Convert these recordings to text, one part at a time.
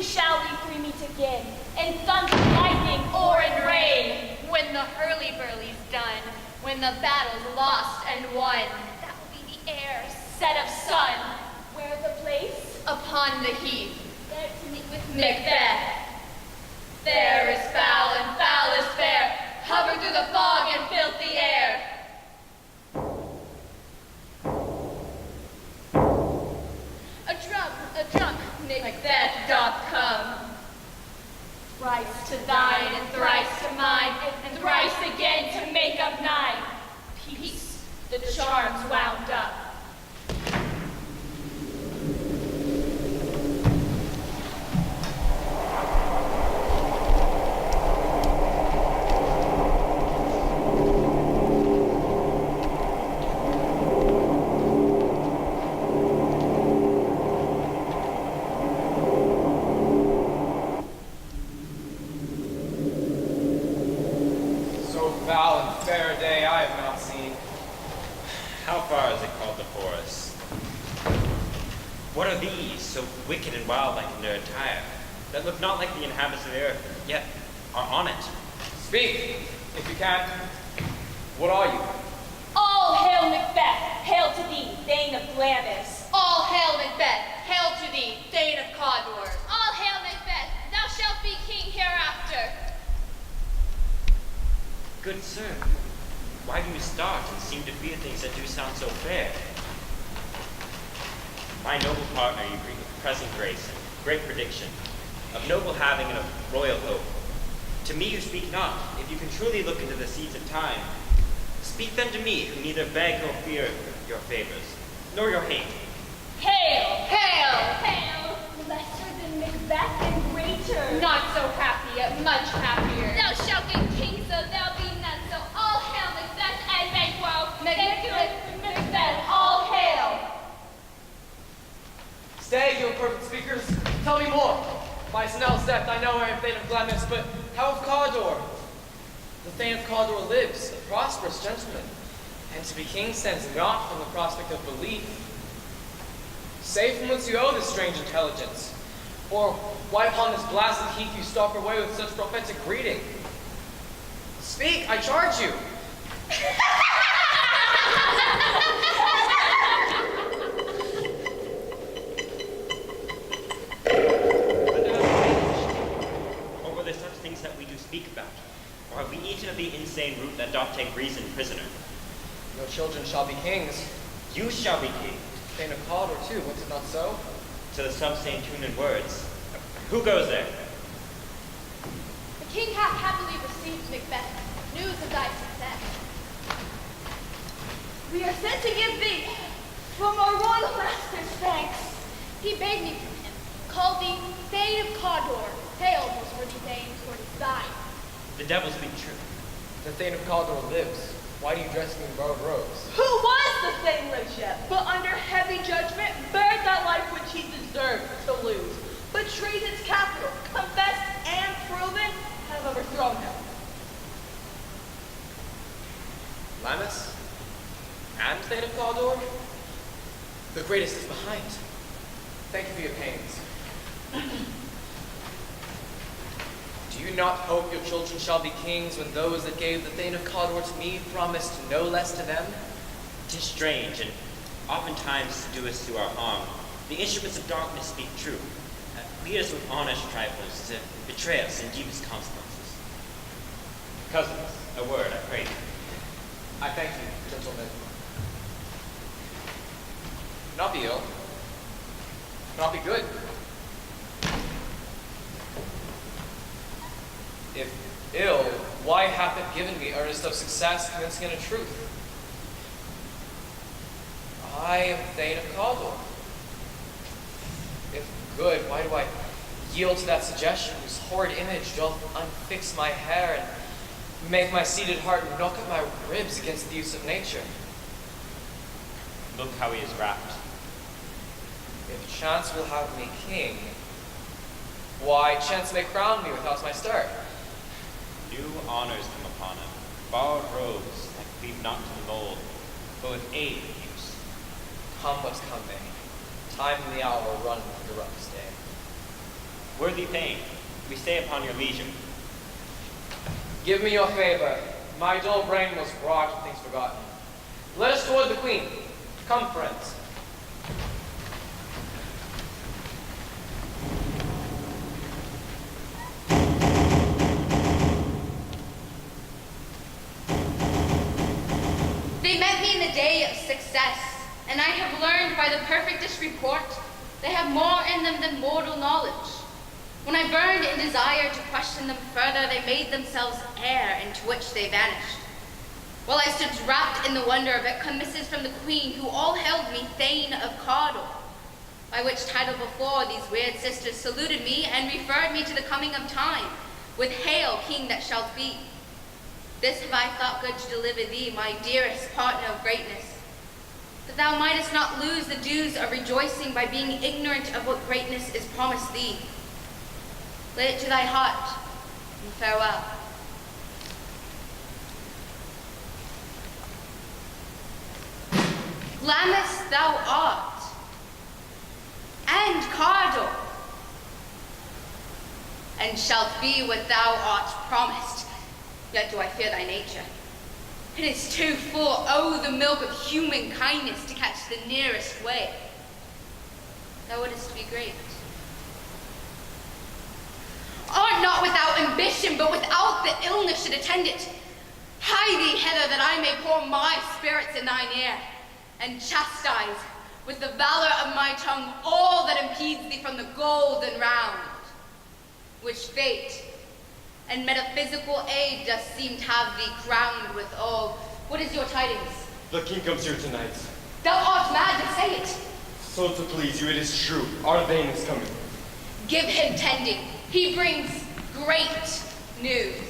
shall we three meet again, in thunder, lightning, or in rain. When the hurly-burly's done, when the battle's lost and won, that will be the air, set of sun. Where the place? Upon the heath, There to meet with Macbeth. Fair is foul and foul is fair, hover through the fog and filthy air. A drunk Macbeth doth come. Thrice To thine and thrice to mine, and thrice again to make up nine. Peace, the charms wound up. Foul and fair a day I have not seen. How far is it called the forest? What are these, so wicked and wild-like in their attire, that look not like the inhabitants of the earth, yet are on it? Speak, if you can. What are you? All hail Macbeth, hail to thee, Thane of Glamis. All hail Macbeth, hail to thee, Thane of Cawdor. All hail Macbeth, thou shalt be king hereafter. Good sir, why do you start and seem to fear things that do sound so fair? My noble partner, you bring with present grace and great prediction, of noble having and of royal hope. To me you speak not. If you can truly look into the seeds of time, speak then to me, who neither beg nor fear your favors, nor your hate. Hail! Hail! Hail! Lesser than Macbeth and greater. Not so happy, yet much happier. Thou shalt be king, so thou be none. So all hail Macbeth and Banquo. Macbeth, all hail! Stay, you imperfect speakers. Tell me more. By Snell's death, I know I am Thane of Glamis, but how of Cawdor? The Thane of Cawdor lives, a prosperous gentleman, and to be king stands not from the prospect of belief. Say from whence you owe this strange intelligence, or why upon this blasted heath you stalk away with such prophetic greeting? Speak, I charge you. Or were there such things that we do speak about? Or have we eaten of the insane root that doth take reason prisoner? Your children shall be kings. You shall be king. Thane of Cawdor too, was it not so? To the self-same tune and words. Who goes there? The king hath happily received Macbeth, news of thy success. We are sent to give thee, from our royal master's thanks. He bade me from him, called thee Thane of Cawdor. Hail, most worthy Thane, for it is thine. The devil speak true. The Thane of Cawdor lives. Why do you dress me in borrowed robes? Who was the Thane lives yet, but under heavy judgment, bared that life which he deserved to lose. Betrayed his capital, confessed and proven, have overthrown him. Glamis? And Thane of Cawdor? The greatest is behind. Thank you for your pains. Do you not hope your children shall be kings when those that gave the Thane of Cawdor to me promised no less to them? 'Tis strange, and oftentimes to do us to our harm. The instruments of darkness speak true. Lead us with honest trifles to betray us and deepest consequences. Cousins, a word, I pray thee. I thank you, gentlemen. Not be ill. Not be good. If ill, why hath it given me earnest of success, convincing in a truth? I am Thane of Cawdor. If good, why do I yield to that suggestion whose horrid image doth unfix my hair and make my seated heart knock at my ribs against the use of nature? Look how he is wrapped. If chance will have me king, why, chance may crown me without my start. New honors come upon him. Borrowed robes that cleave not to the mold, but with aid of use. Come what come may, time and the hour run through the roughest day. Worthy Thane, we stay upon your leisure. Give me your favor. My dull brain was broad with things forgotten. Let us toward the queen. Come, friends. They met me in the day of success, and I have learned by the perfectest report they have more in them than mortal knowledge. When I burned in desire to question them further, they made themselves air into which they vanished. While I stood wrapped in the wonder of it, come missives from the queen, who all held me Thane of Cawdor, by which title before these weird sisters saluted me and referred me to the coming of time, with hail, king that shalt be. This have I thought good to deliver thee, my dearest partner of greatness, that thou mightest not lose the dues of rejoicing by being ignorant of what greatness is promised thee. Lay it to thy heart, and farewell. Glamis thou art, and Cawdor, and shalt be what thou art promised, yet do I fear thy nature. It is too full, oh, the milk of human kindness to catch the nearest way. Thou wouldest be great. Art not without ambition, but without the illness should attend it. Hie thee hither that I may pour my spirits in thine ear, and chastise with the valor of my tongue all that impedes thee from the golden round, which fate and metaphysical aid does seem to have thee crowned with all. What is your tidings? The king comes here tonight. Thou art mad to say it. So to please you, it is true. Our Thane is coming. Give him tending. He brings great news.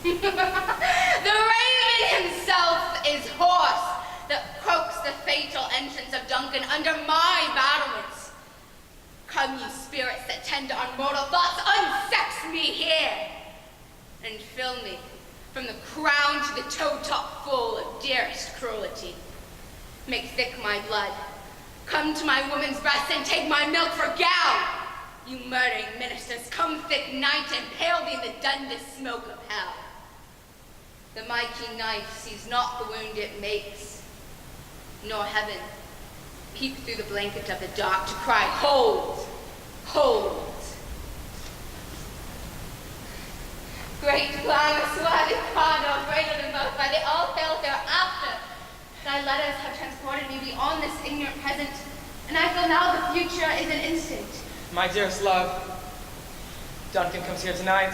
The raven himself is hoarse that croaks the fatal entrance of Duncan under my battlements. Come, you spirits that tend to unmortal thoughts, unsex me here, and fill me from the crown to the toe-top full of dearest cruelty. Make thick my blood. Come to my woman's breast and take my milk for gown. You murdering ministers, come thick night and pale thee in the Dundas smoke of hell. The mighty knife sees not the wound it makes, nor heaven peep through the blanket of the dark to cry, hold, hold. Great Glamis, worthy Cawdor, greater than both, by the all fail thereafter. Thy letters have transported me beyond this ignorant present, and I feel now the future is an instinct. My dearest love, Duncan comes here tonight,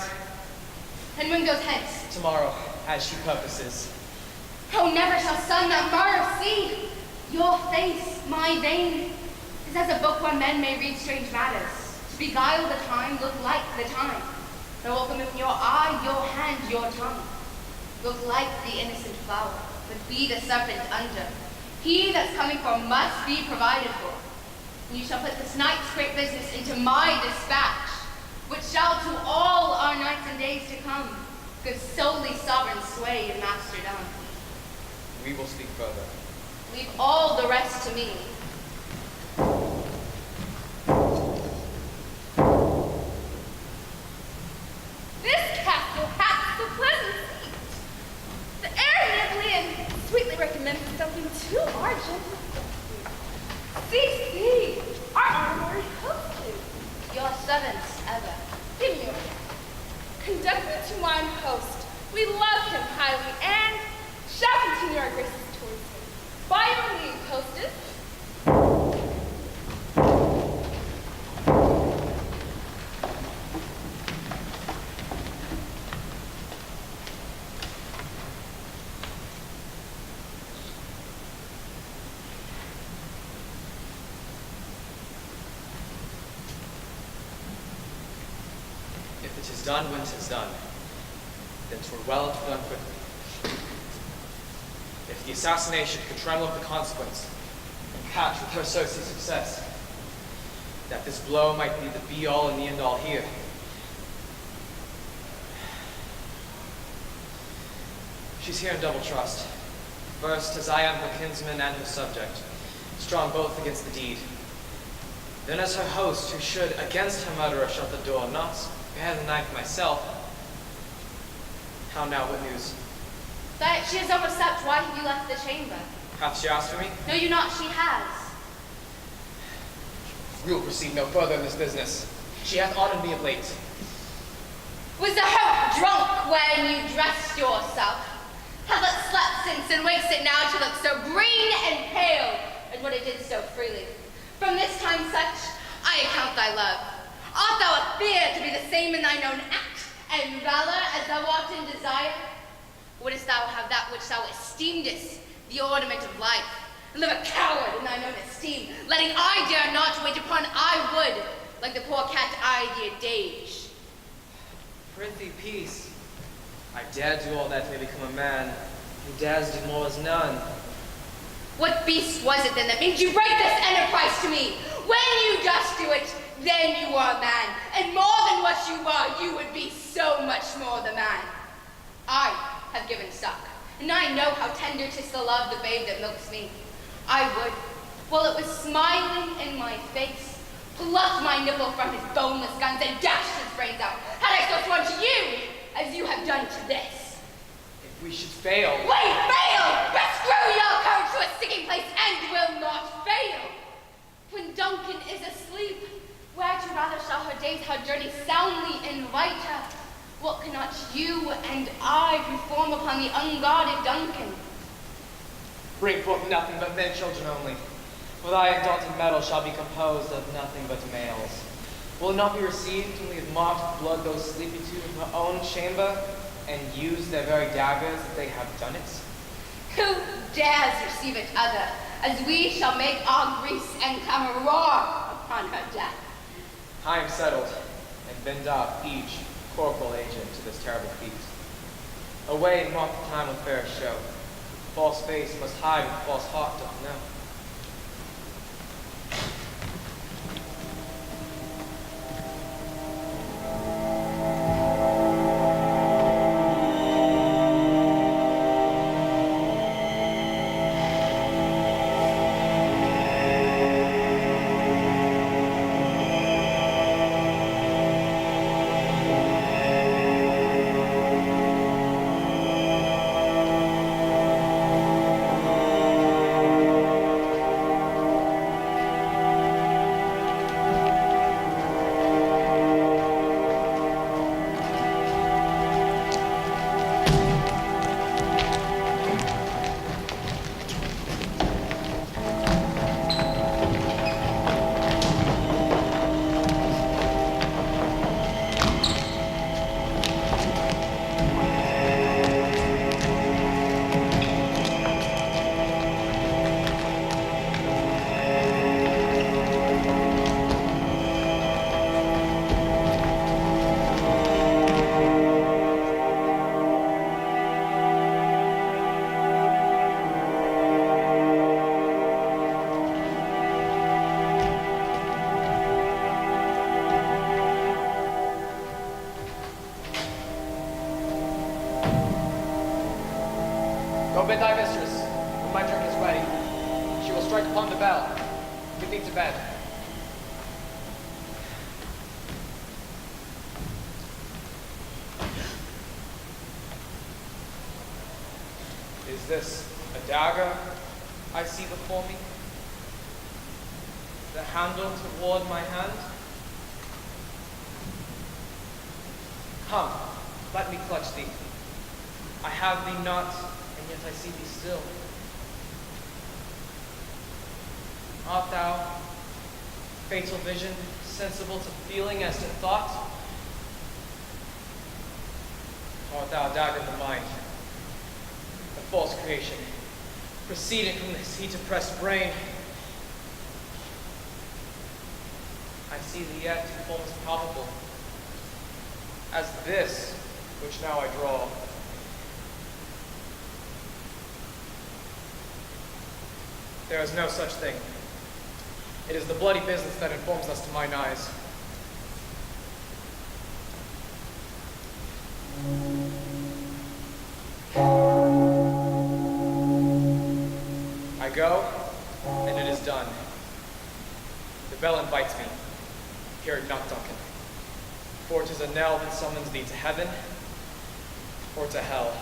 And when goes hence? tomorrow, as she purposes. Oh, never shall sun that murder see. Your face, my vein, is as a book where men may read strange matters. To beguile the time, look like the time. Nor welcome in your eye, your hand, your tongue. Look like the innocent flower, but be the serpent under. He that's coming for must be provided for. And you shall put this night's great business into my dispatch, which shall to all our nights and days to come give solely sovereign sway and masterdom. We will speak further. Leave all the rest to me. This castle hath the pleasant seat. The air nimbly and sweetly recommends something to our gentle see, our armory hostess. Your servants ever. Give me your hand. Conduct me to mine host. We love him highly and shall continue our graces towards him. By your leave, hostess. If it is done when 'tis done, then 'twere well to be done quickly. If the assassination could tremble at the consequence, and catch with her associate success, that this blow might be the be-all and the end-all here. She's here in double trust. First, as I am her kinsman and her subject, strong both against the deed. Then as her host, who should against her murderer shut the door, not bear the knife myself. How now, what news? That she has overslept. Why have you left the chamber? Hath she asked for me? No, you not. She has. We will proceed no further in this business. She hath honored me of late. Was the hope drunk when you dressed yourself? Hath it slept since and wakes it now to look so green and pale as what it did so freely? From this time such, I account thy love. Art thou a fear to be the same in thine own act and valor as thou art in desire? Wouldst thou have that which thou esteemedest, the ornament of life, and live a coward in thine own esteem, letting I dare not wait upon I would, like the poor cat I the adage. Prithee, peace. I dare do all that may become a man, who dares do more as none. What beast was it then that made you break this enterprise to me? When you just do it, then you are a man, and more than what you are, you would be so much more the man. I have given suck, and I know how tender 'tis the love the babe that milks me. I would, while it was smiling in my face, pluck my nipple from his boneless guns and dash his brains out, had I so sworn to you, as you have done to this. If we should fail. Wait, fail! But screw your courage to a sticking place and will not fail. When Duncan is asleep, where to rather shall her days her journey soundly invite her? What cannot you and I perform upon the unguarded Duncan? Bring forth nothing but men children only. For thy undaunted metal shall be composed of nothing but males. Will it not be received when we have marked blood those sleepy to her own chamber, and used their very daggers that they have done it? Who dares receive it other, as we shall make our Greece and clamor roar upon her death? I am settled, and bend up each corporal agent to this terrible feat. Away and mark the time with fair show. False face must hide what false heart doth know. Go bid thy mistress, when my drink is ready. She will strike upon the bell. Get thee to bed. Is this a dagger I see before me? The handle toward my hand? Come, let me clutch thee. I have thee not, and yet I see thee still. Art thou, fatal vision, sensible to feeling as to thought? Art thou a dagger in the mind, a false creation, proceeding from this heat-oppressed brain? I see thee yet, almost palpable, as this which now I draw. There is no such thing. It is the bloody business that informs us to mine eyes. I go, and it is done. The The bell invites me. Hear it knock, Duncan. For 'tis a knell that summons thee to heaven or to hell.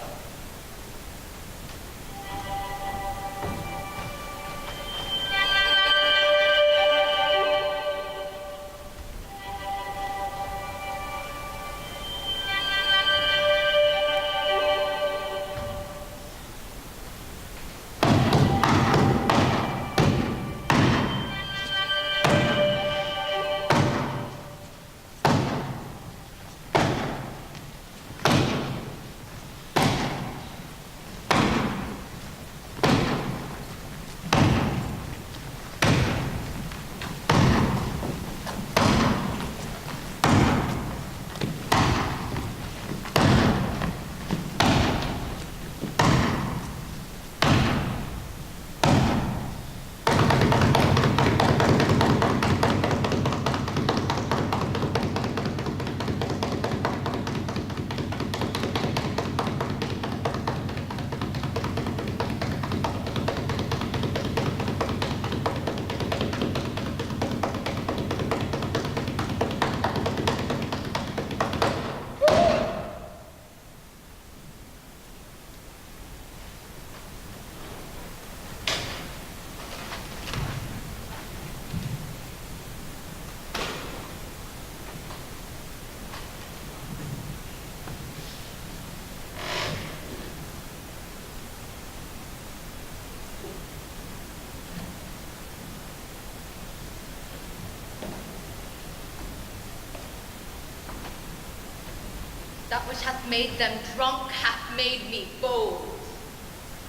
That which hath made them drunk hath made me bold.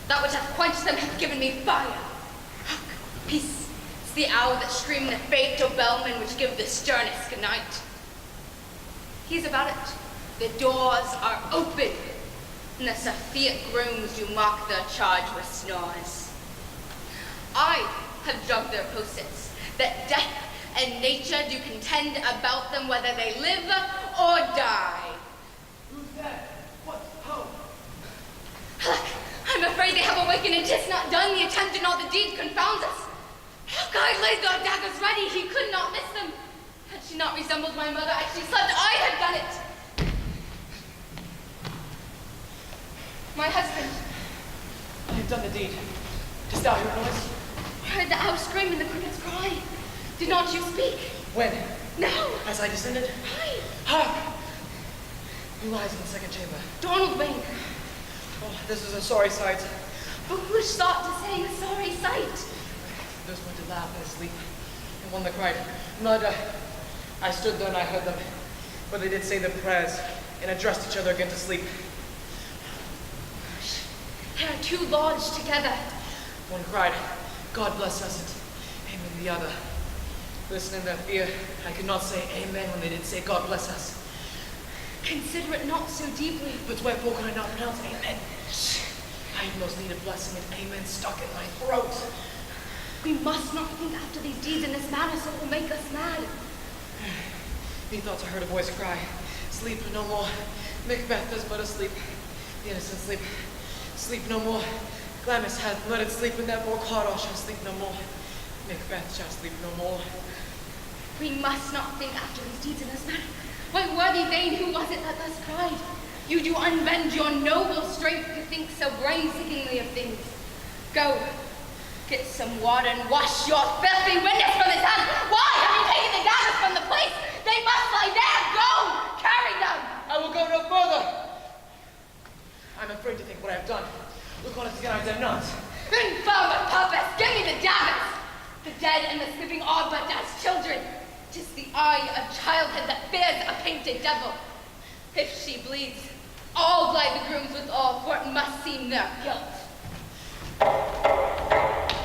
That which hath quenched them hath given me fire. Hark, peace, it's the hour that stream the fatal bellmen which give the sternest good night. He's about it. The doors are open, and the Sapphire grooms do mock their charge with snores. I have drugged their posts, that death and nature do contend about them whether they live or die. I'm afraid they have awakened, and 'tis not done. The attempt and all the deed confounds us. God laid their daggers ready. He could not miss them. Had she not resembled my mother as she slept, I had done it. My husband. I have done the deed. Didst thou hear a noise? I heard the owl scream and the crickets cry. Did not you speak? When? Now. As I descended? Aye. Hark! Who lies in the second chamber? Donald Wayne. Oh, this is a sorry sight. But who thought to say a sorry sight? Those one did laugh in his sleep, and one that cried, Murder! I stood there and I heard them, but they did say their prayers, and addressed each other again to sleep. They are two lodged together. One cried, God bless us, and amen the other. Listening to their fear, I could not say amen when they did say God bless us. Consider it not so deeply. But wherefore could I not pronounce amen? I have most need a blessing, and amen stuck in my throat. We must not think after these deeds in this manner, so it will make us mad. Methought I heard a voice cry, Sleep no more. Macbeth is but asleep. The innocent sleep. Sleep no more. Glamis hath let it sleep, and therefore Cawdor shall sleep no more. Macbeth shall sleep no more. We must not think after these deeds in this manner. My worthy Thane, who was it that thus cried? You do unbend your noble strength to think so brain-sickingly of things. Go, get some water and wash your filthy witness from his hands. Why have you taken the daggers from the place? They must lie there. Go, carry them. I will go no further. I'm afraid to think what I have done. Look on it again, I dare not. Infirm of purpose, give me the daggers. The dead and the sleeping are but as children. 'Tis the eye of childhood that fears a painted devil. If she bleeds, all glide the grooms with all, for it must seem their guilt.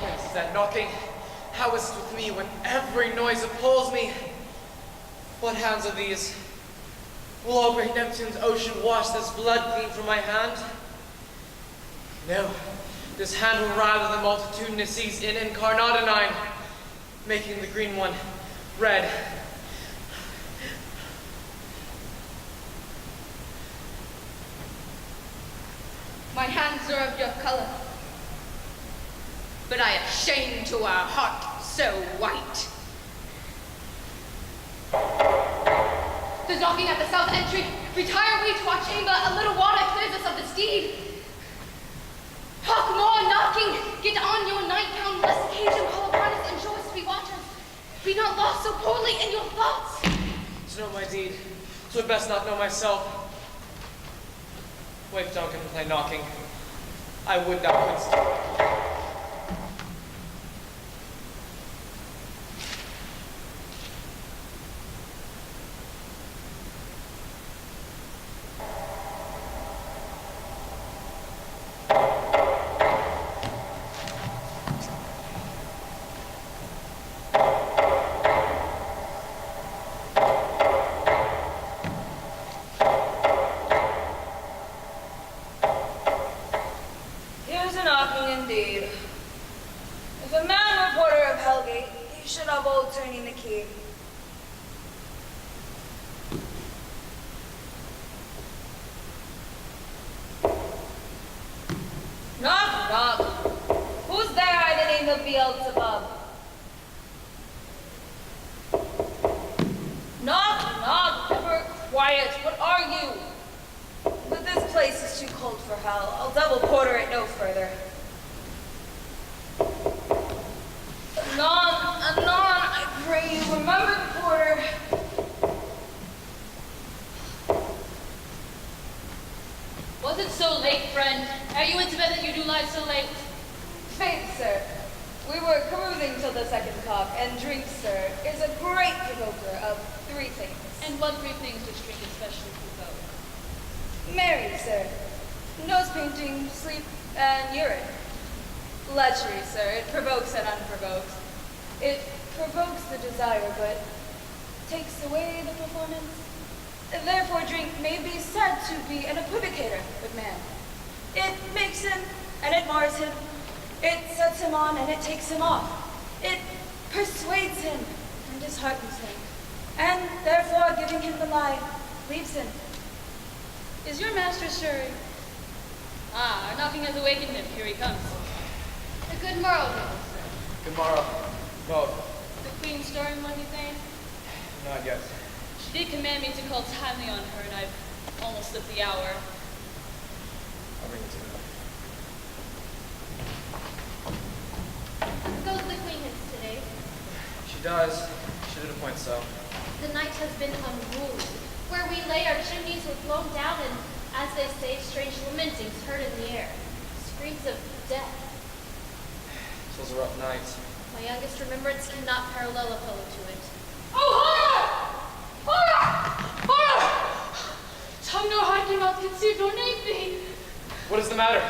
Whence is that knocking? How is it with me when every noise appalls me? What hands are these? Will all great Neptune's ocean wash this blood clean from my hand? No, this hand will rather the multitudinous seas in incarnadinine, making the green one red. My hands are of your color, but I am shamed to our heart so white. Retire we to our chamber, a little water clears us of the steed. Talk more knocking, get on your nightgown, lest occasion call upon us and show us to be watchers. Be not lost so poorly in your thoughts. To know my deed, so best not know myself. Wake Duncan with thy knocking. I would thou couldst. Here's a knocking indeed. If a man were porter of Hellgate, he should have old turning the key. Knock, knock. Who's there in the name of Beelzebub? Knock, knock. Ever quiet. What are you? But this place is too cold for hell. I'll double porter it no further. Anon, I pray you, remember the porter. Was it so late, friend? Are you into bed that you do lie so late? Faith, sir, we were carousing till the second cock, and drink, sir, is a great provoker of three things. And what three things does drink especially provoke? Marry, sir, nose painting, sleep, and urine. Lechery, sir, it provokes and unprovokes. It provokes the desire, but takes away the performance. Therefore, drink may be said to be an equivocator with man. It makes him, and it mars him. It sets him on, and it takes him off. It persuades him, and disheartens him. And therefore, giving him the lie, leaves him. Is your master stirring? Ah, our knocking has awakened him. Here he comes. A good morrow, noble sir. Good morrow. No, The queen stirring, what do you think? not yet. She did command me to call timely on her, and I've almost slipped the hour. I'll bring it to her. Goes the queen hence today. She does. She did appoint so. The night has been unruly. Where we lay, our chimneys were blown down, and, as they say, strange lamentings heard in the air. Screams of death. It was a rough night. My youngest remembrance cannot parallel a fellow to it. Oh, horror! Horror! Horror! Tongue nor heart cannot conceive nor name thee. What is the matter?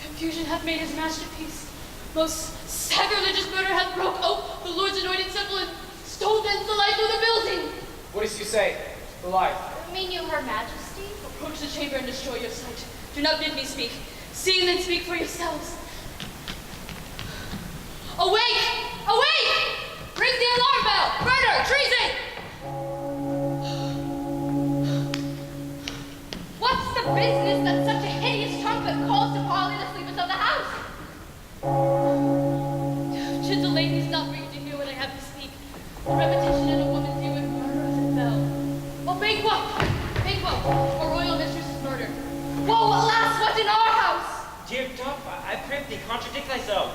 Confusion hath made his masterpiece. Most sacrilegious murder hath broke ope the Lord's anointed temple and stole thence the life of the building. What does you say? The life. Mean you her majesty? Approach the chamber and destroy your sight. Do not bid me speak. See and then speak for yourselves. Awake! Awake! Ring the alarm bell! Murder! Treason! What's the business that such a hideous trumpet calls to parley the sleepers of the house? Should the ladies not bring to hear what I have to speak? The repetition in a woman's ear would murder us and fell. Oh, Banquo! Banquo! Our royal mistress is murdered. Woe, alas, what in our house? Dear Top, I prithee, contradict thyself.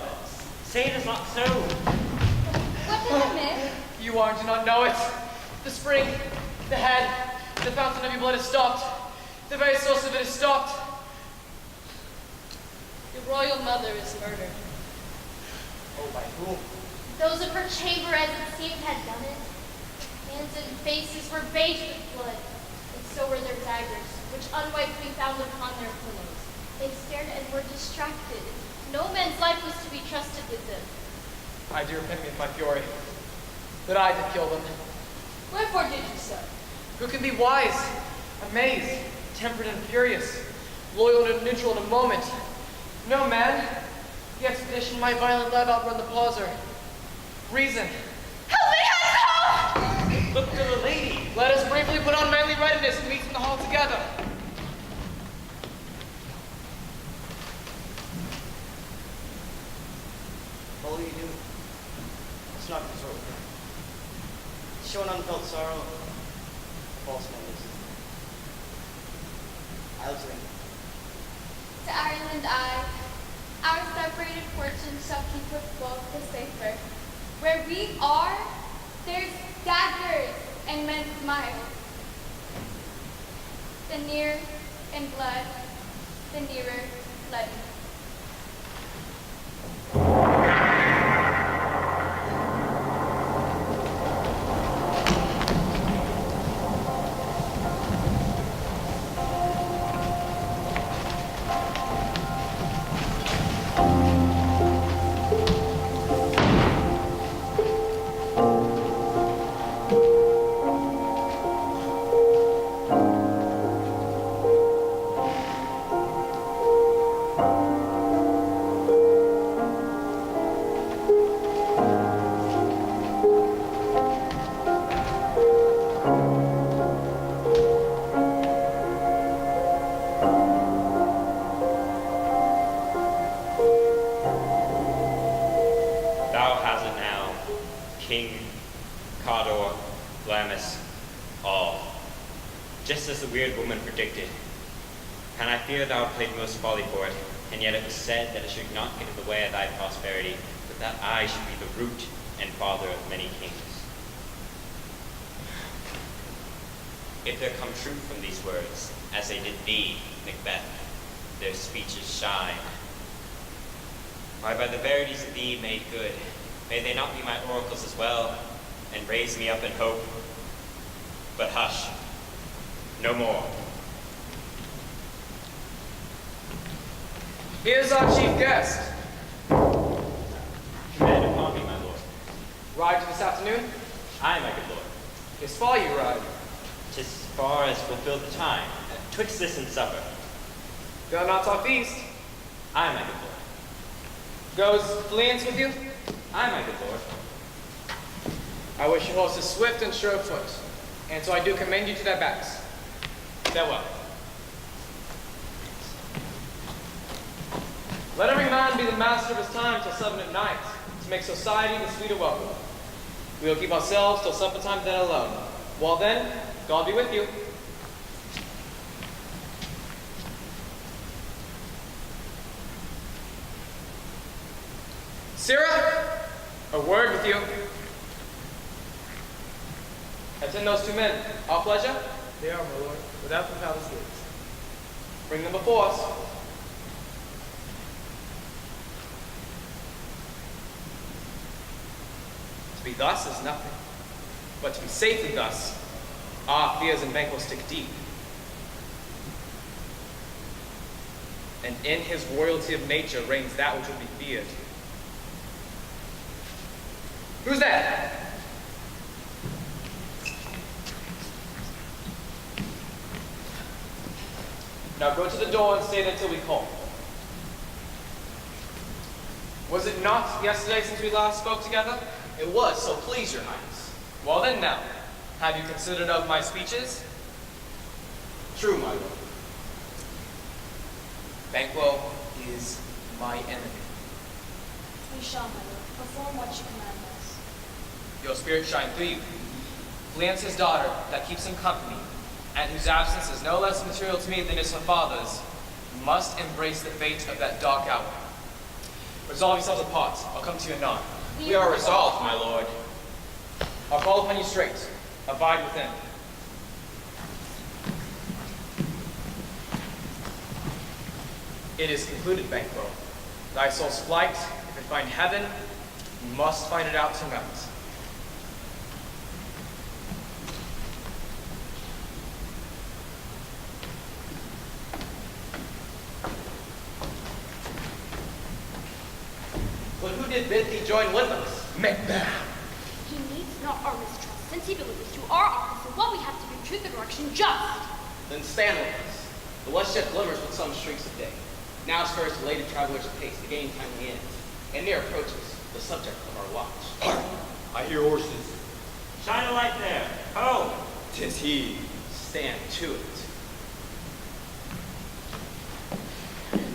Say it is not so. What did I miss? You are and do not know it. The spring, the head, the fountain of your blood is stopped. The very source of it is stopped. Your royal mother is murdered. Oh, by whom? Those of her chamber, as it seemed, had done it. Hands and faces were bathed with blood, and so were their daggers, which unwiped we found upon their pillows. They stared and were distracted. No man's life was to be trusted with them. I do repent me of my fury. That I did kill them. Wherefore did you so? Who can be wise, amazed, temperate and furious, loyal and neutral in a moment? No man. The expedition, my violent love outrun the pauser. Reason. Look to the lady. Let us bravely put on manly readiness and meet in the hall together. All you do, it's not consort with her. Show an unfelt sorrow, false mothers. Alexander. To Ireland I, our separated fortunes shall keep us both the safer. Where we are, there's daggers and men's smiles. The near in blood, the nearer bloody. Thou hast it now, King, Cawdor, Glamis, all. Just as the weird woman predicted. And I fear thou played most folly for it, and yet it was said that it should not get in the way of thy prosperity, but that I should be the root and father of many kings. If there come truth from these words, as they did thee, Macbeth, their speeches shine. Why, by the verities of thee made good, may they not be my oracles as well, and raise me up in hope? But hush, no more. Here's our chief guest. Command upon me, my lord. Ride this afternoon? Aye, my good lord. As far you ride. 'Tis far as fulfill the time, twixt this and supper. Thou not our feast. Aye, my good lord. Goes Fleance with you? Aye, my good lord. I wish your horses swift and sure of foot, and so I do commend you to their backs. Farewell. Let every man be the master of his time till 7 at night, to make society the sweeter welcome. We will keep ourselves till supper time then alone. While then, God be with you. Sirrah, a word with you. Attend those two men. Our pleasure? They are, my lord, without the palace gates. Bring them before us. To be thus is nothing, but to be safely thus, our fears and banquets stick deep. And in his royalty of nature reigns that which would be feared. Who's that? Now go to the door and stay there till we call. Was it not yesterday since we last spoke together? It was, so please, your highness. Well then now, have you considered of my speeches? True, my lord. Banquo is my enemy. We shall, my lord, perform what you command us. Your spirit shine through you. Fleance's daughter that keeps him company, and whose absence is no less material to me than is her father's, must embrace the fate of that dark hour. Resolve yourselves apart. I'll come to you anon. We are resolved, my lord. I'll call upon you straight. Abide within. It is concluded, Banquo. Thy soul's flight, if it find heaven, must find it out tonight. But who did bid thee join with us? Macbeth! He needs not our mistrust, since he believes to our office and what we have to do truth and direction just. Then stand with us. The west yet glimmers with some streaks of day. Now stirs the laden traveler's pace to gain timely ends, and near approaches the subject of our watch. I hear horses. Shine a light there. Ho! 'Tis he. Stand to it.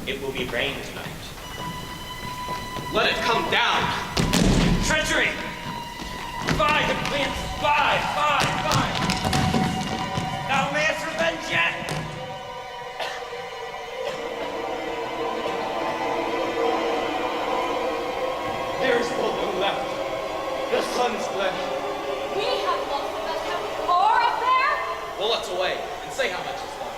It will be rain tonight. Let it come down! Treachery! Fie, the Fleance! Fie! Fie! Fie! son's bled. We have lost the best of car up there. Well, let's away and say how much is left.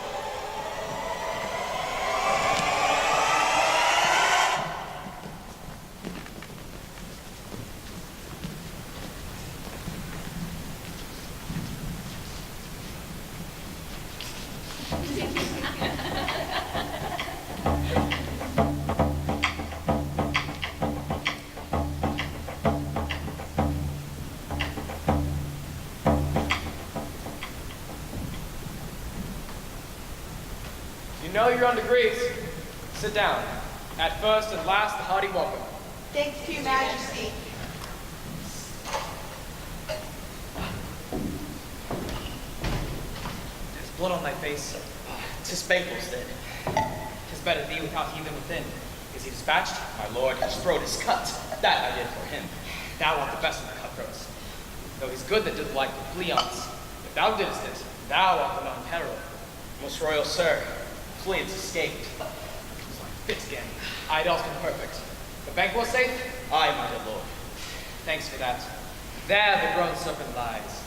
You know you're on degrees. Sit down. At first and last, the hearty welcome. Thanks to your majesty. There's blood on thy face. 'Tis Banquo's then. 'Tis better thee without heathen within. Is he dispatched? My lord, his throat is cut. That I did for him. Thou art the best of the cutthroats. Though he's good that did like the Fleons. If thou didst it, thou art the non-peril. Most royal sir, Fleance escaped. It was like fit again. Idol's been perfect. The bank was safe? Aye, my good lord. Thanks for that. There the grown serpent lies.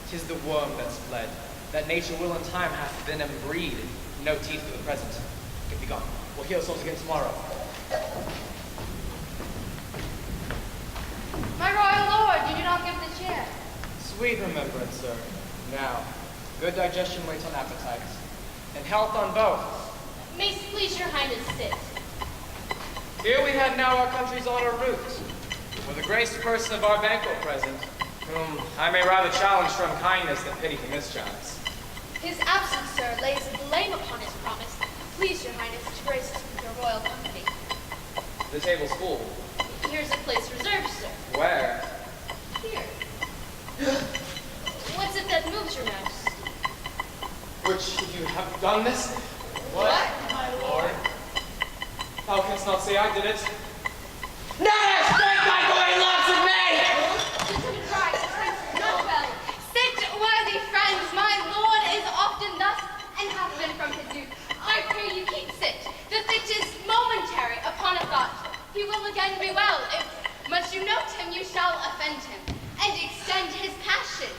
'Tis the worm that's fled. That nature will in time hath venom breed. No teeth for the present. Get thee gone. We'll heal ourselves again tomorrow. My royal lord, you do not give the chair. Sweet remembrance, sir. Now, good digestion waits on appetite. And health on both. May it please your highness sit. Here we had now our country's honor root. For the graced person of our banquet present, whom I may rather challenge from kindness than pity for mischance. His absence, sir, lays blame upon his promise. Please your highness to grace us with your royal company. The table's full. Here's a place reserved, sir. Where? Here. What's it that moves your mouse? Which you have done this? What? My lord? Thou canst not say I did it. Sit, worthy friends, my lord is often thus, and hath been from his youth. I pray you keep sit. The fit is momentary upon a thought. He will again be well, if much you note him, you shall offend him, and extend his passion.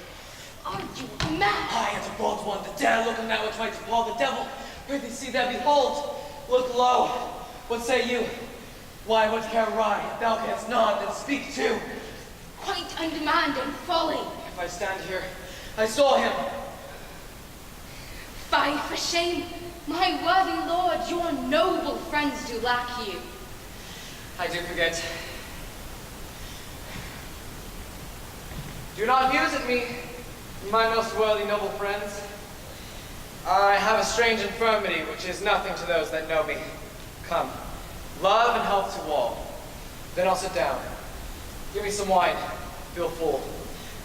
Are you mad? I am the bold one that dare look on that which might appall the devil. Prithee see that, behold. Look low. What say you? Why, what care I? Thou canst not, then speak too. Quite undemand and folly. If I stand here, I saw him. Fie for shame. My worthy lord, your noble friends do lack you. I do forget. Do not muse at me, my most worthy noble friends. I have a strange infirmity which is nothing to those that know me. Come, love and health to all. Then I'll sit down. Give me some wine. Feel full.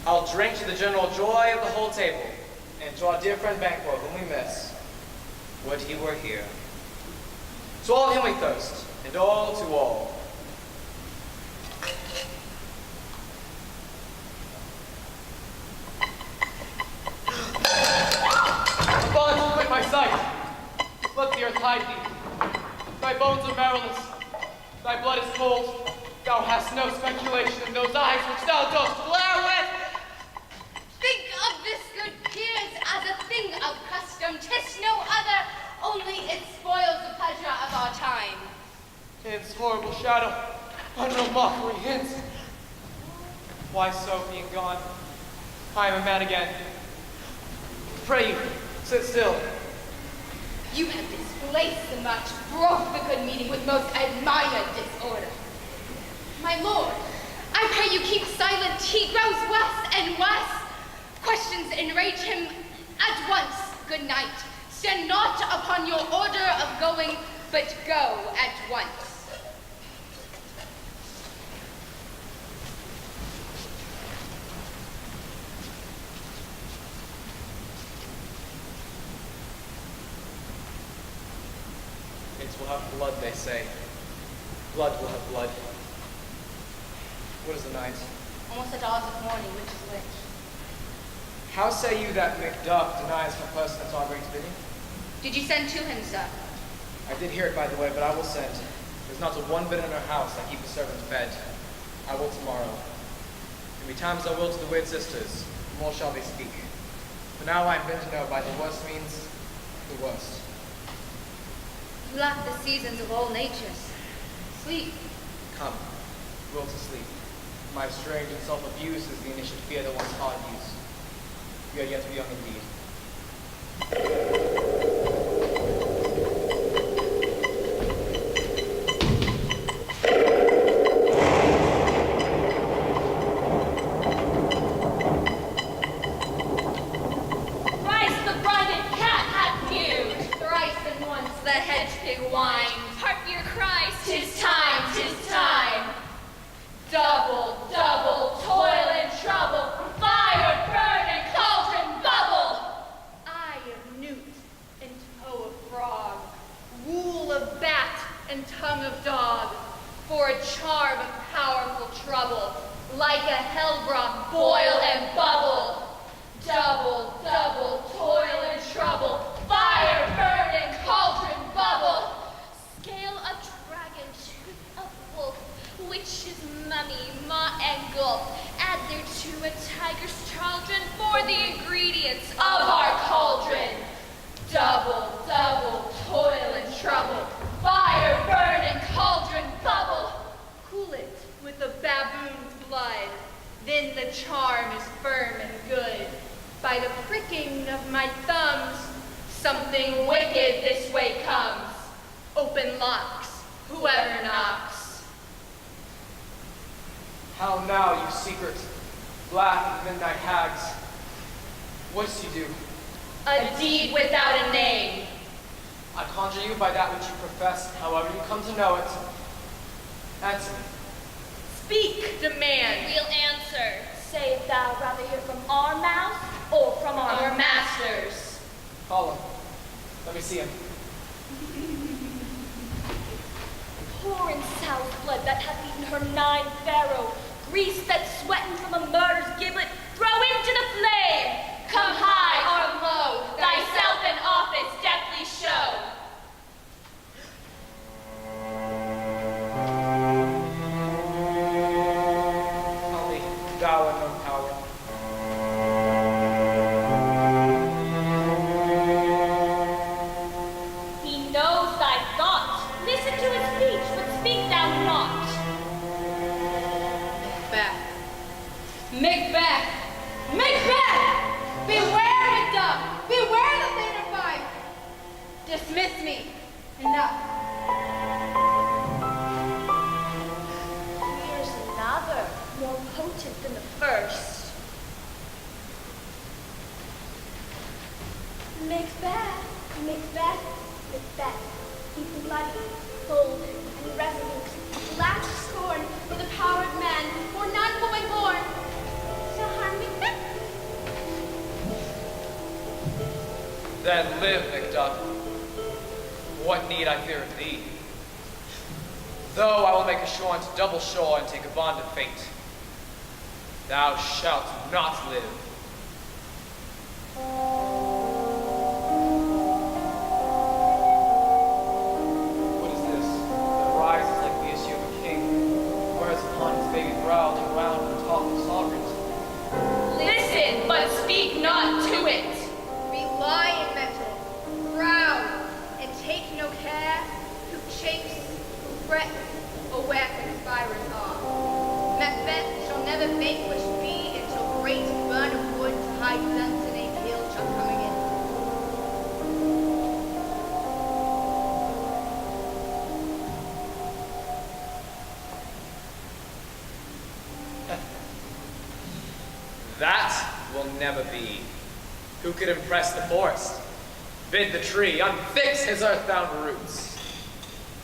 I'll drink to the general joy of the whole table, and to our dear friend Banquo, whom we miss. Would he were here. To all him we thirst, and all to all. Bonds quit my sight. Let the earth hide thee. Thy bones are marrowless. Thy blood is cold. Thou hast no speculation in those eyes which thou dost glare with. Think of this good peers as a thing of custom. 'Tis no other, only it spoils the pleasure of our time. Its horrible shadow, under mockery hints. Why so, being gone? I am a man again. Pray you, sit still. You have displaced the much, broke the good meeting with most admired disorder. My lord, I pray you keep silent. He grows worse and worse. Questions enrage him. At once, good night. Stand not upon your order of going, but go at once. It will have blood, they say. Blood will have blood. What is the night? Almost the dawn of morning, which is which? How say you that Macduff denies her person at our great bidding? Did you send to him, sir? I did hear it, by the way, but I will send. There's not a one bit in her house I keep the servants fed. I will tomorrow. Betimes I will to the weird sisters, more shall they speak. For now I am bidden to know by the worst means, the worst. You lack the seasons of all natures. Sleep. Come, will to sleep. My strange and self-abuse is the initiate fear that wants hard use. We are yet too young indeed. Thrice the blinded cat hath mewed. Thrice and once the hedge pig whined. Hark your cries, 'Tis time, 'tis time. Double, double, toil and trouble. Fire, burn, and cauldron bubble. Eye of newt and toe of frog. Wool of bat and tongue of dog. For a charm of powerful trouble. Like a hellbroth, boil and bubble. Double, double, toil and trouble. Fire, burn, and cauldron bubble. scale of dragon, tooth of wolf, witch's mummy, maw and gulf. Add thereto a tiger's chaldron for the ingredients Of our cauldron. Double, double, toil and trouble. Fire, burn, and cauldron bubble. Cool it with a baboon's blood. Then the charm is firm and good. By the pricking of my thumbs, something wicked this way comes. Open locks, whoever knocks. How now, you secret, black midnight hags? What does you do? A deed without a name. I conjure you by that which you profess, however you come to know it. Answer me. Speak, demand. We'll answer. Say if thou rather hear from our mouth or from Our masters. Call him. Let me see him. Poor in south blood that hath eaten her 9 pharaoh, grease that's sweating from a murder's giblet, throw into the flame. Come high or low, thyself in office deftly show. Tell me, thou unknown power. He knows thy thought. Listen to his speech, but speak thou not. Macbeth! Macbeth! Beware, Macduff! Beware the fate of five! Dismiss me. Enough. Here's another, more potent than the first. Macbeth, Macbeth, Macbeth. He's bloody, bold, and resolute. Lack scorn for the power of man, for none will be born to harm Macbeth. Then live, Macduff. What need I fear of thee? Though I will make a shore into double shore and take a bond of fate, thou shalt not live. What is this that rises like the issue of a king, wears upon his baby brow the round and talk of sovereigns? Listen, but speak not to it. Rely in mental, proud, and take no care who chafes, who frets, or where conspirers are. Macbeth shall never vanquished be until great burn of wood to hide guns in a hill shall come again. That will never be. Who could impress the forest? Bid the tree unfix his earthbound roots.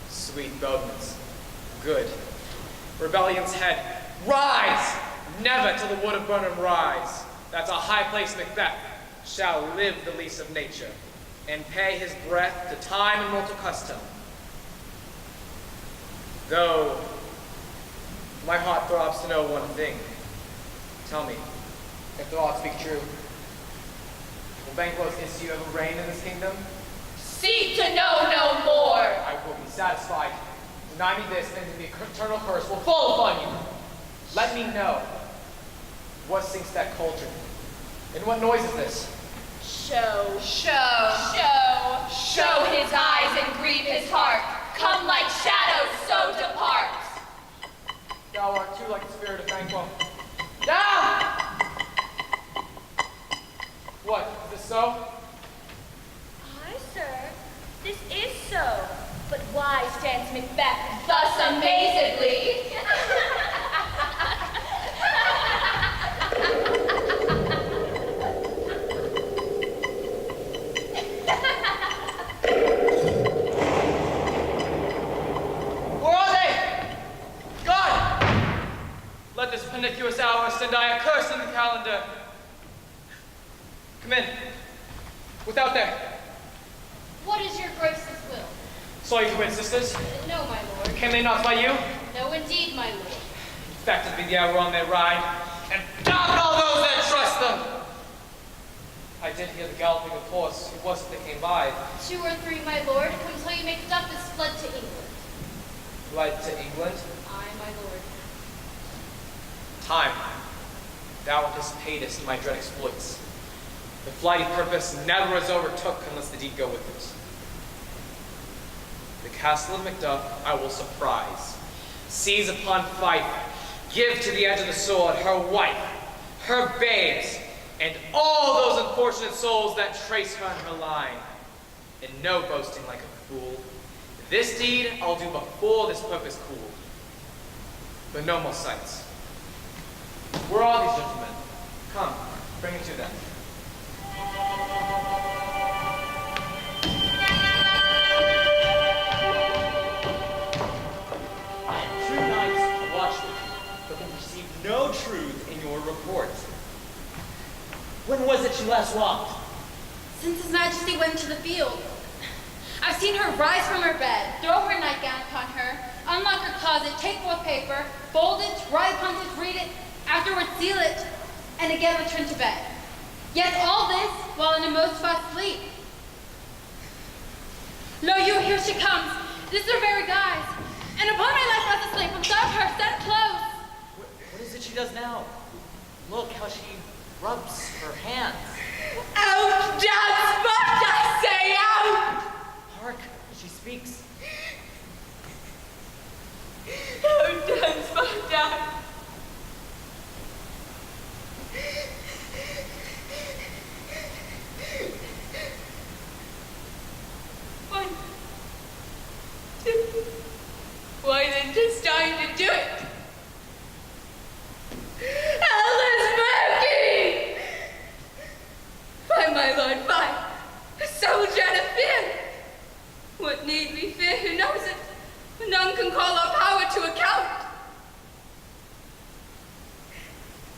Sweet Boveness, good. Rebellion's head, rise! Never till the wood of Burnham rise. That's a high place Macbeth shall live the lease of nature, and pay his breath to time and mortal custom. Though my heart throbs to know one thing. Tell me, if the law speak true, will Banquo's issue ever reign in this kingdom? Seek to know no more. I will be satisfied. Deny me this, and the eternal curse will fall upon you. Let me know. What sinks that cauldron? And what noise is this? Show. Show his eyes and grieve his heart. Come like shadows, so depart. Thou art too like the spirit of Banquo. Down! What, is this so? Aye, sir, this is so. But why stands Macbeth thus amazedly? Where are they? God! Let this pernicious hour send I a curse in the calendar. Come in. Without there. What is your grace's will? Saw you twin sisters. No, my lord. Came they not by you? No, indeed, my lord. In fact, it be the hour on their ride, and down all those that trust them! I did hear the galloping of horse. Who was it that came by? 2 or 3, my lord. Come tell you Macduff is fled to England. Fled to England? Aye, my lord. Time. Thou anticipadest my dread exploits. The flighty purpose never is overtook unless the deed go with it. The castle of Macduff I will surprise, seize upon Fife, give to the edge of the sword her wife, her babes, and all those unfortunate souls that trace her in her line. And no boasting like a fool. This deed I'll do before this purpose cool. But no more sights. Where are these gentlemen? Come, bring it to them. True knights watch with you, but can perceive no truth in your report. When was it you last walked? Since His Majesty went to the field. I've seen her rise from her bed, throw her nightgown upon her, unlock her closet, take forth paper, fold it, write upon it, read it, afterwards seal it, and again return to bed. Yet all this while in a most fast sleep. Lo you, here she comes. This is her very guise. And upon my life fast asleep, without her set close. What is it she does now? Look how she rubs her hands. Out, down, spot, I say, out! Hark, she speaks. Out, down, spot, down. One, two. Why then just time to do it? Alice Murky! By my lord, by a soldier and a fear. What need we fear? Who knows it? None can call our power to account.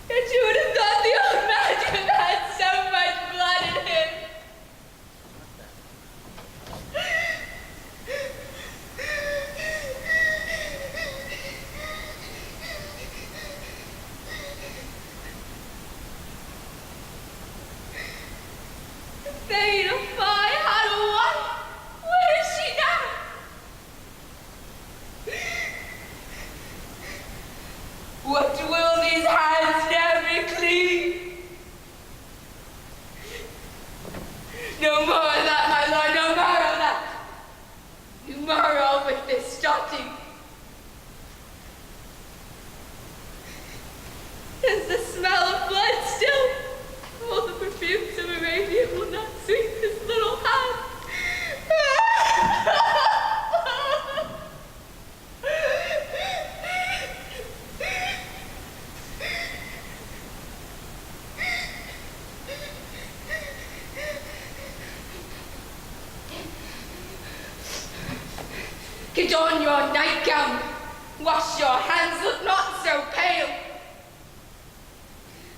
Yet you would have thought the old man had so much blood in him. Fade of fire had a wife. Where is she now? What will these hands never clean? No more of that, my lord, no more of that. No more of with this starting. Is the smell of blood still? All the perfumes of Arabia will not sweep this little hand. Get on your nightgown. Wash your hands, look not so pale.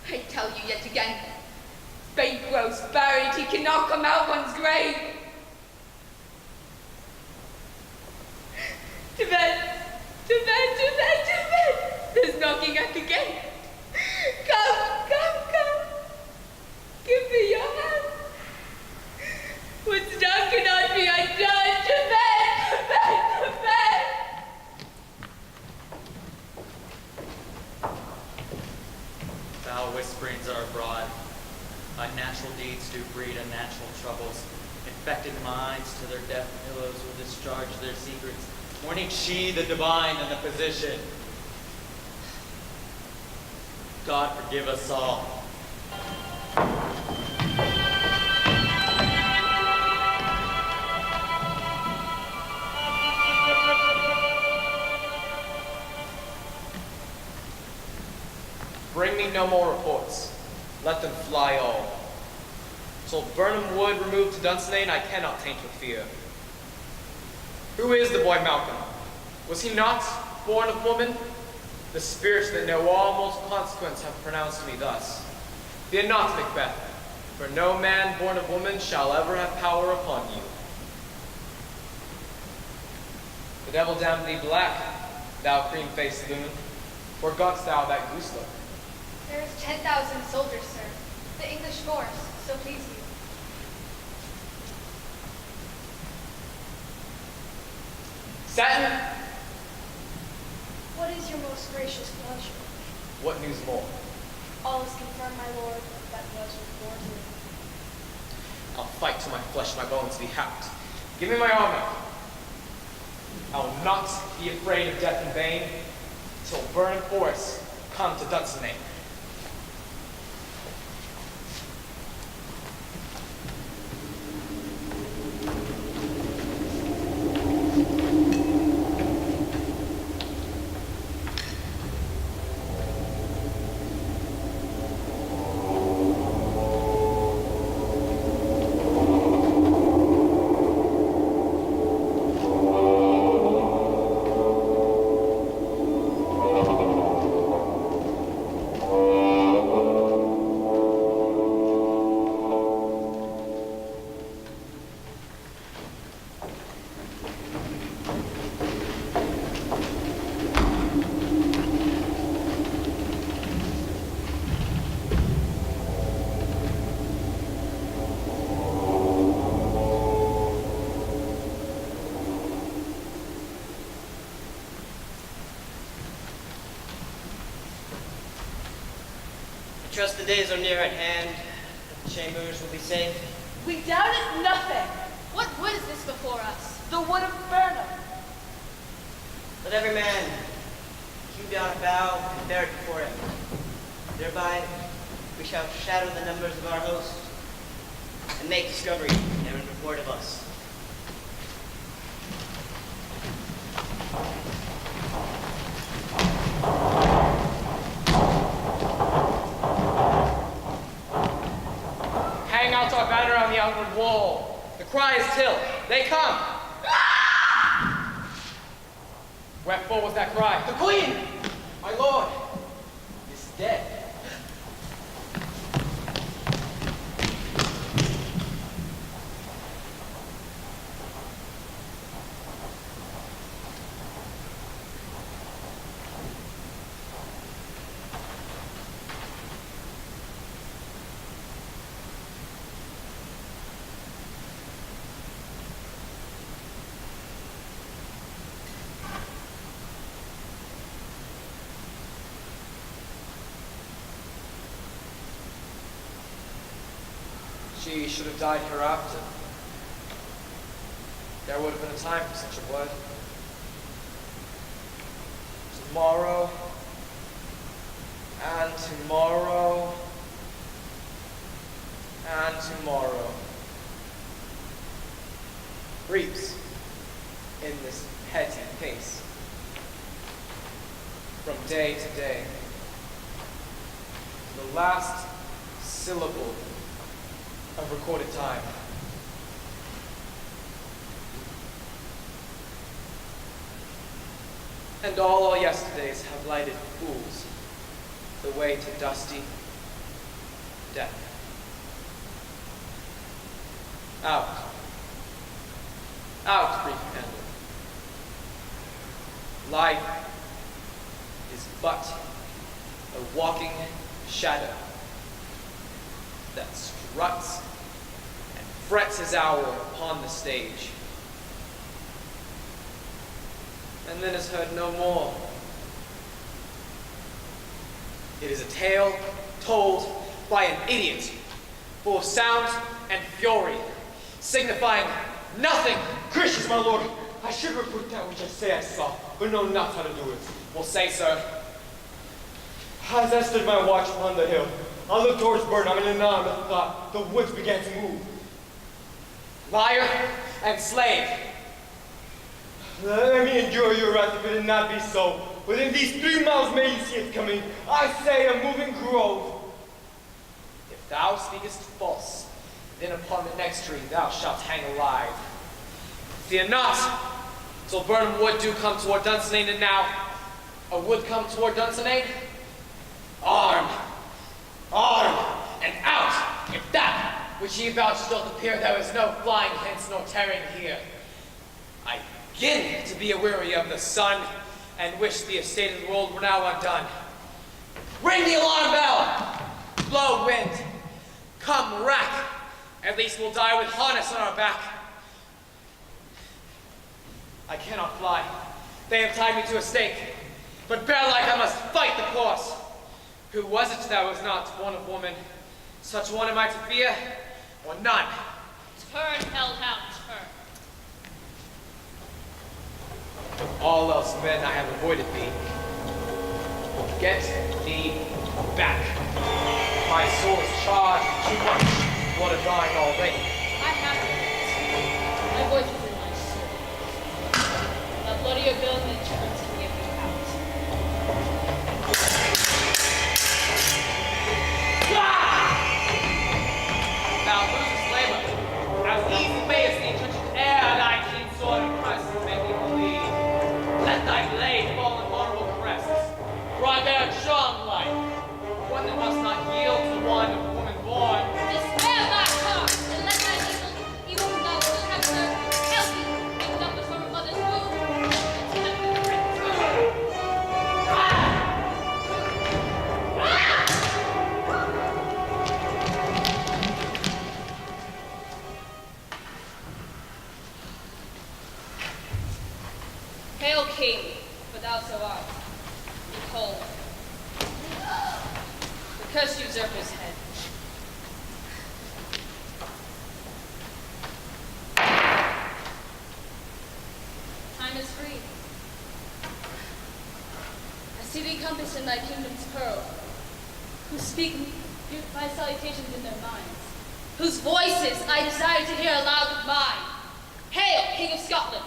I tell you yet again, Banquo's buried, he cannot come out one's grave. To bed, to bed, to bed, to bed. There's knocking at the gate. Come, come, come. Give me your hand. What's done cannot be undone. To bed, to bed, to bed. Foul whisperings are abroad. Unnatural deeds do breed unnatural troubles. Infected minds to their deaf pillows will discharge their secrets. Mourning she, the divine, and the physician. God forgive us all. Bring me no more reports. Let them fly all. Till Burnham Wood removed to Dunsinane, I cannot taint with fear. Who is the boy Malcolm? Was he not born of woman? The spirits that know all mortal consequence have pronounced me thus. Fear not, Macbeth, for no man born of woman shall ever have power upon you. The devil damn thee black, thou cream-faced loon. Forgotst thou that goose look? There is 10,000 soldiers, sir. The English force, so please you. Satin! What is your most gracious pleasure? What news more? All is confirmed, my lord, that was reported. I'll fight till my flesh, my bones be hacked. Give me my armor. I will not be afraid of death in vain, till Burnham Forest come to Dunsinane. Trust the days are near at hand. The chambers will be safe. We doubted nothing. What wood is this before us? The wood of Burnham. Let every man hew down a bough and bear it before him. Thereby we shall shadow the numbers of our host and make discovery and report of us. Hang out our banner on the outward wall. The cry is till. They come. Wherefore was that cry? The queen, my lord, is dead. She should have died hereafter. There would have been a time for such a word. Tomorrow, and tomorrow, and tomorrow. Creeps in this petty pace. From day to day. The last syllable of recorded time. And all our yesterdays have lighted fools the way to dusty death. Out. Out, brief candle. Life is but a walking shadow that struts and frets his hour upon the stage, and then is heard no more. It is a tale told by an idiot, full of sound and fury, signifying nothing. Gracious, my lord, I should repeat that which I say I saw, but know not how to do it. Will say, sir. As I stood my watch upon the hill, I looked towards Burnham, and anon with thought, the woods began to move. Liar and slave. Let me endure your wrath if it did not be so. Within these 3 miles may you see it coming. I say a moving grove. If thou speakest false, then upon the next tree thou shalt hang alive. Fear not, till Burnham Wood do come toward Dunsinane, and now a wood come toward Dunsinane. Arm, and out, if that which ye vouch doth appear, there is no flying hence nor tarrying here. I begin to be aweary of the sun, and wish the estate of the world were now undone. Ring the alarm bell! Blow wind! Come rack! At least we'll die with harness on our back. I cannot fly. They have tied me to a stake. But bear-like I must fight the course. Who was it that was not born of woman? Such one am I to fear, or none? Turn, hellhound, turn. All else, men, I have avoided thee. Get thee back. My soul is charged too much. What a dying already. I have it. My voice is in my soul. The bloodier bills and turns to give me out. Thou losest labor. As easy mayest thee touch ere thy keen sword impress and make thee believe. Let thy blade fall in honorable crests. For I bear a strong life, one that must not yield to the one of woman born. Despair thy heart, and let thy evil whom thou wilt have served, help thee, lift up from her mother's womb, and to them Hail, King, for thou so art. Behold, the cursed usurper's head. Time is free. I see thee compassed in thy kingdom's pearl, who speak my salutations in their minds, whose voices I desire to hear aloud with mine. Hail, King of Scotland!